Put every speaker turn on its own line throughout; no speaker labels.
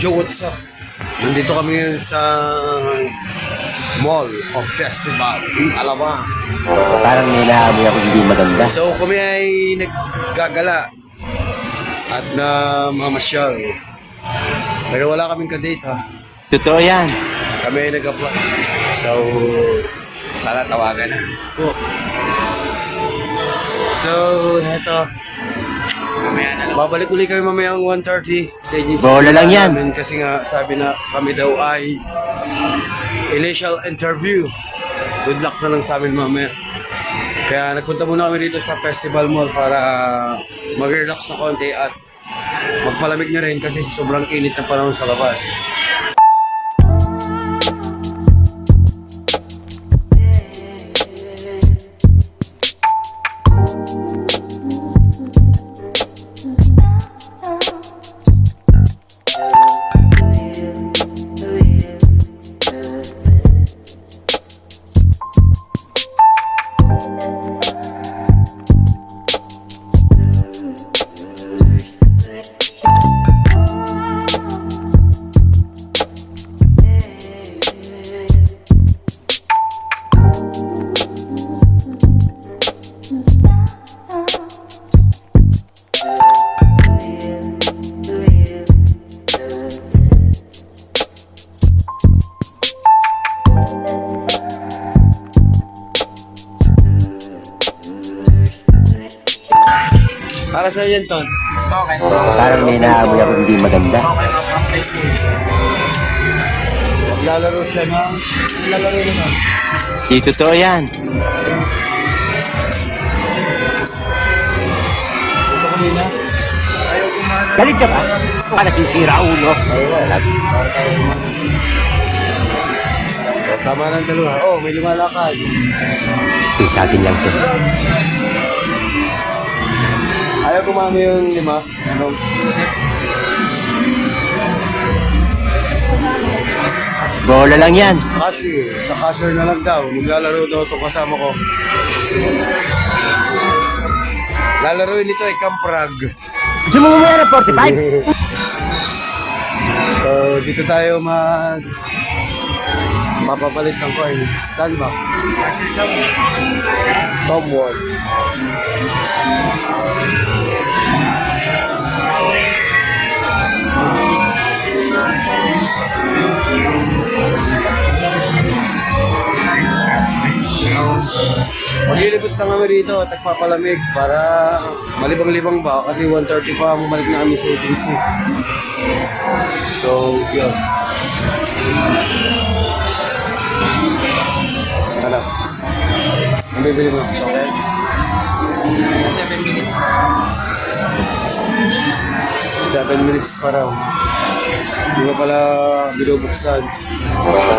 Yo, what's up? Nandito kami ngayon sa Mall of Festival, Alabang.
Parang may naamoy ako hindi maganda.
So kami ay naggagala at na mamasyal. Pero wala kaming kadate ha.
Totoo yan.
Kami ay nag-apply. So, sana tawagan na. Oh. So, heto. Babalik ulit kami mamayang 1:30 sa agency.
Bola lang yan.
Kasi nga sabi na kami daw ay initial interview. Good luck na lang sa amin mamaya. Kaya nagpunta muna kami dito sa Festival Mall para mag-relax na konti at magpalamig na rin kasi sobrang init na panahon sa labas. Para sa yan, Ton. Okay.
Parang may naamoy ako hindi maganda.
Maglalaro siya ng... Maglalaro na.
Di totoo yan.
Gusto ko nila.
Galit ka ba? Baka natisira ulo. Sabi.
Tama ng dalawa. Oh, may lumalakad.
Ito sa atin lang to.
Ayaw kumami yung lima. Ano?
Bola lang yan.
Cashier. Sa cashier na lang daw. Maglalaro daw itong kasama ko. Lalaroin ito ay Kamprag.
Gusto mo mamaya na 45?
So, dito tayo mapapalit ng coins. Saan ba? Tom Ward. Maglilibot na kami dito at nagpapalamig para malibang-libang ba kasi 1:30 pa bumalik na kami sa agency. So, yun. Ano? Ang bibili mo? Okay. 7 minutes. 7 minutes pa raw. Hindi ko pala binubuksan.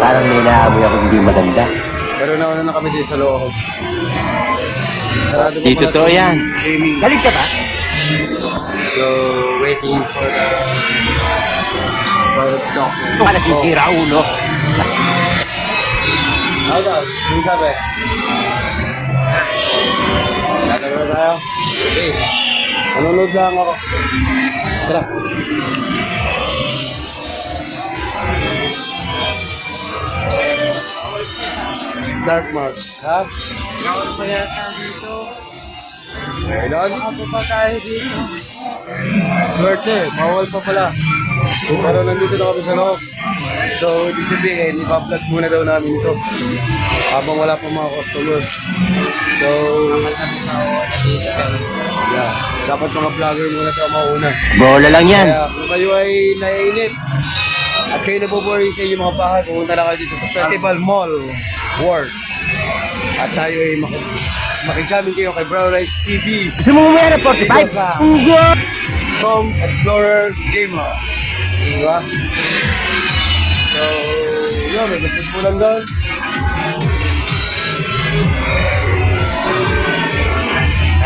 Parang may naamoy ako hindi maganda.
Pero nauna na kami dito sa loob. Sarado pa
Di
pala
totoo
sa
yan.
gaming.
Galit ka ba?
So, waiting for the doc.
Baka natisira ulo.
Ano daw? Yung sabi? Lalaro na tayo? Okay. Nanonood lang ako. Tara. Dark Mark. Ha? Bawal pa yata dito. Kailan? Bawal pa tayo dito. Swerte, bawal pa pala. Pero nandito na kami sa loob. So, ibig sabihin, ipa-vlog muna daw namin ito. Habang wala pa mga customers. So, yeah. Dapat mga vlogger muna ito mauna.
Bola lang yan.
Kaya kung kayo ay naiinip at kayo nabubury sa inyong mga bahay, pumunta na kayo dito sa Festival Mall World. At tayo ay makisamin kayo kay Brown Rice TV.
Gusto mo mamaya na 45? Ugot!
Home Explorer Gamer. Diba? So, yun, may gusto po lang doon.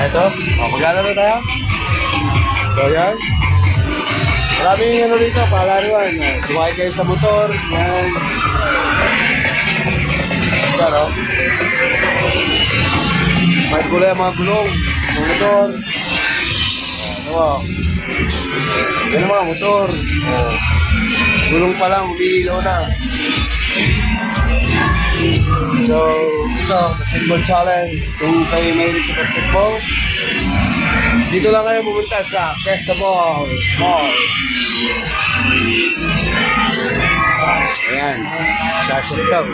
Eto, maglalaro tayo. So, yan. Maraming ano dito, palaruan. Sumakay kayo sa motor. Yan. Yan, o. May kulay ang mga gulong. Mga motor. Oo. Yan ang mga motor. Oh. Gulong pa lang, umiilaw na. So, ito, basketball challenge. Kung kayo mahilig sa basketball, dito lang kayo pumunta sa Festival Mall. Ayan, sasyon daw.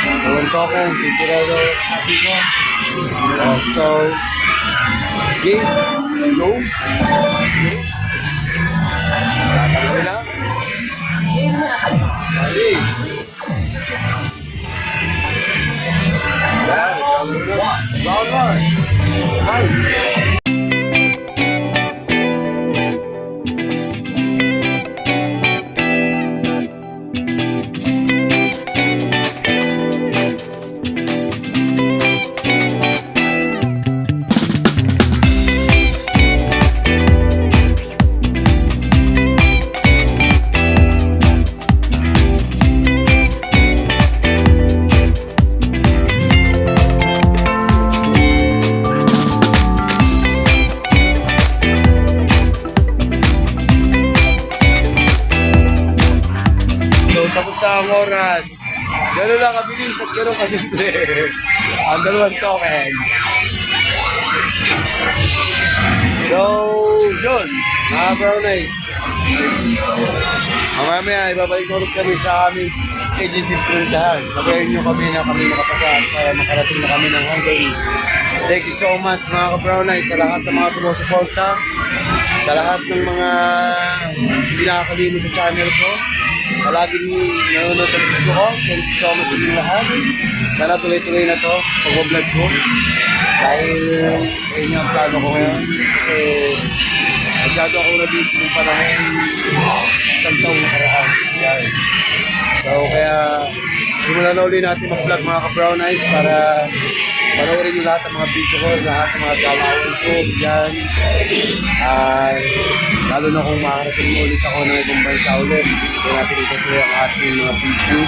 Ewan ko kung titira daw happy ko. So, game, go. Tatanggalin na. Mali. Round one. Hi. So, tapos na ang oras. Gano'n lang kabilis at gano'n kasimple. Ang dalawang token. So, yun. Mga brown eyes. Mamaya, ibabalik ko ulit kami sa aming agency printahan. Sabayin nyo kami na kami nakapasaan para makarating na kami ng Hungary. Thank you so much mga ka-brown eyes sa lahat ng mga sumusuporta. Sa lahat ng mga hindi nakakalimot sa channel ko. Palaging nanonood ng video ko. Thank you so much sa inyo lahat. Sana tuloy-tuloy na to pag-vlog ko. Dahil yun yung plano ko ngayon. Kasi masyado ako nabisi ng panahon isang taong nakaraan. Yan. So kaya simulan na ulit natin mag-vlog mga ka-brown eyes para panoorin yung lahat ng mga video ko, lahat ng mga galawan ko, yan. Lalo na kung makarating mo ulit ako ng ibang bansa ulit, kaya natin itutuloy ang ating mga video.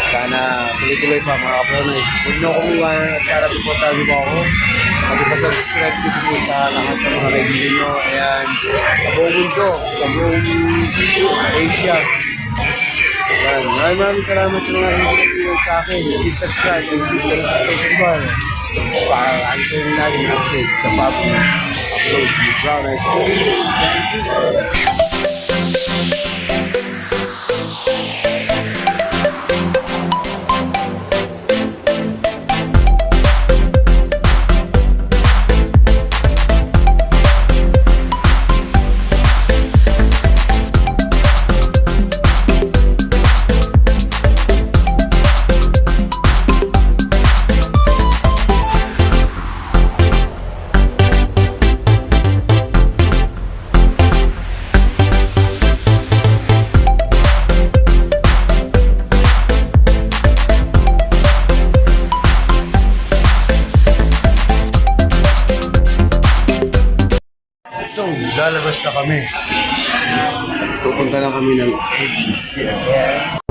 Sana tuloy-tuloy pa mga ka-brown eyes. Huwag nyo akong iwanan at sana supportahan niyo po ako. Mag-subscribe dito po sa lahat ng mga kaibigan nyo. Ayan, sa buong mundo, sa buong Asia. Ayan, maraming salamat sa mga kaibigan sa akin. Please subscribe and click the notification bell para answerin natin ang update sa bagong upload ni Brown Eyes. So, lalabas na kami. Pupunta na kami ng AGC again.